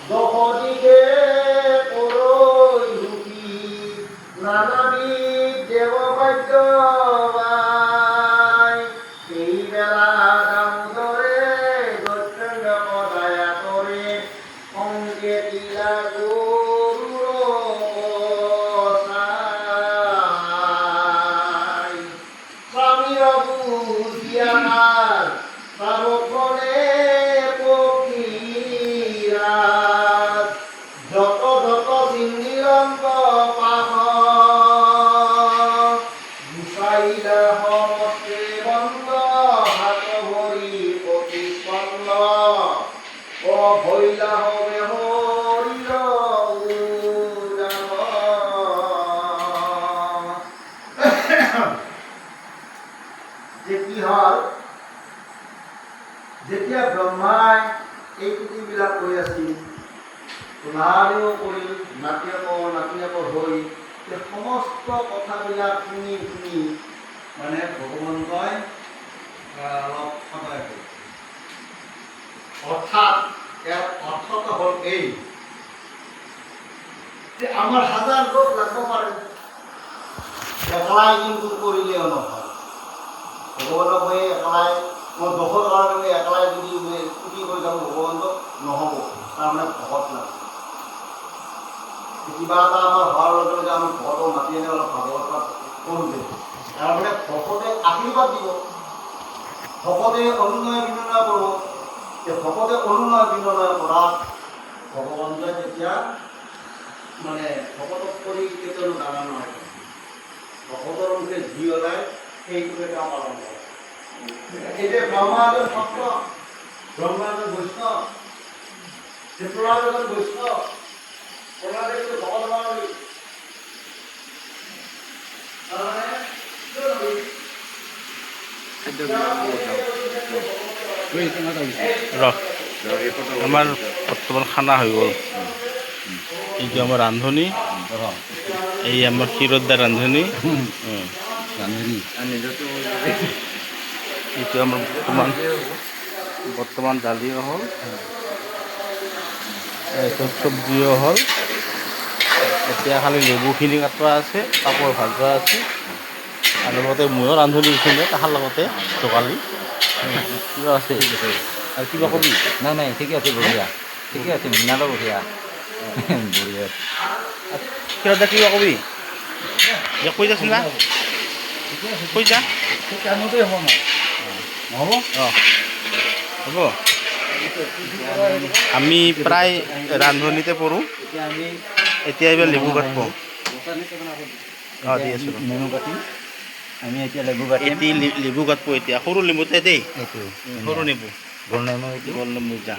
দহদিকে পৰৈ সুখী নানাবিধ দেৱবাদ্য বাই এই বেলা দামোদৰে দৈত্যঙ্গ পদায়া কৰে অংকে তিলা গৰুৰ চাই স্বামী ৰঘু দিয়াৰ পাবনে যত যত সিংহিৰঙ্গ পাহ গুচাইলা সমস্তে বন্ধ হাত ভৰি প্ৰতিস্পন্দ অভৈলা হবে হৰিৰ যে কি হল যেতিয়া ব্ৰহ্মাই এই পৃথিৱীবিলাক কৈ আছিল লাড়িও কৰিল নাতিয়েকৰ হৈ সমস্ত কথাবিলাক শুনি শুনি মানে ভগৱন্তই অলপ সদয় হ'ল। অৰ্থাৎ ইয়াৰ অৰ্থটো হ'ল এই যে আমাৰ হাজাৰ লোক লাগিব পাৰে একলাই কিন্তু কৰিলেও নহয়। ভগৱানক হৈ একলাই মই দোষৰ কাৰণে একলাই যদি স্তুতি কৰি যাওঁ ভগৱন্তক নহ'ব, তাৰমানে ভকত লাগে। কিবা এটা আমাৰ হোৱাৰ লগে লগে আমি ভকতক মাতি আনি অলপ ভাগৱত কৰোঁতে তাৰমানে ভকতে আশীৰ্বাদ দিব, ভকতে অনুনয় বিনয় কৰোঁ। ভকতে অনুনয় বিনয় কৰাত ভগৱন্তই তেতিয়া মানে ভকতক কৰি কেতিয়াও ডাঙৰ নহয়, ভকতৰ মুখে যি ওলায় সেইটোকে তেওঁ পালন কৰে। এতিয়া ব্ৰহ্মা এজন ভক্ত, ব্ৰহ্মা এজন বৈষ্ণৱ, প্ৰহ্লাদ এজন বৈষ্ণৱ, প্ৰহ্লাদে কিন্তু ভকত হ'ব নোৱাৰি। আমাৰ বৰ্তমান খানা হৈ গ'ল। এইটো আমাৰ ৰান্ধনি, এই আমাৰ ক্ষীৰোদা ৰান্ধনি, এইটো আমাৰ বৰ্তমান দালিও হ'ল, চব্জিও হ'ল। এতিয়া খালি লেবুখিনি কাটা আছে, পাপৰ ভাজা আছে, আৰু লগতে ময়ো ৰান্ধনি এইখিনি তাহাৰ লগতে জোকালি কিবা আছে আৰু কিবা কবি? নাই নাই, ঠিকে আছে, বঢ়িয়া, ঠিকে আছে, মিনালো বঢ়িয়া বঢ়িয়া। ক্ষীৰোদা কিবা কবি? কৈ যাচোন না, কৈ যা। নহ'ব অঁ হ'ব। আমি প্ৰায় ৰান্ধনিতে পৰোঁ। এতিয়া এইবাৰ লেবু কাটিব। অঁ দি আছোঁ। নেমু কাটি আমি এতিয়া লেবু কাটিম। লেবু কাটিব এতিয়া, সৰু লেবুতে দেই, এইটো সৰু নেবু, গোল নেমু, এইটো গোল নেমু যা।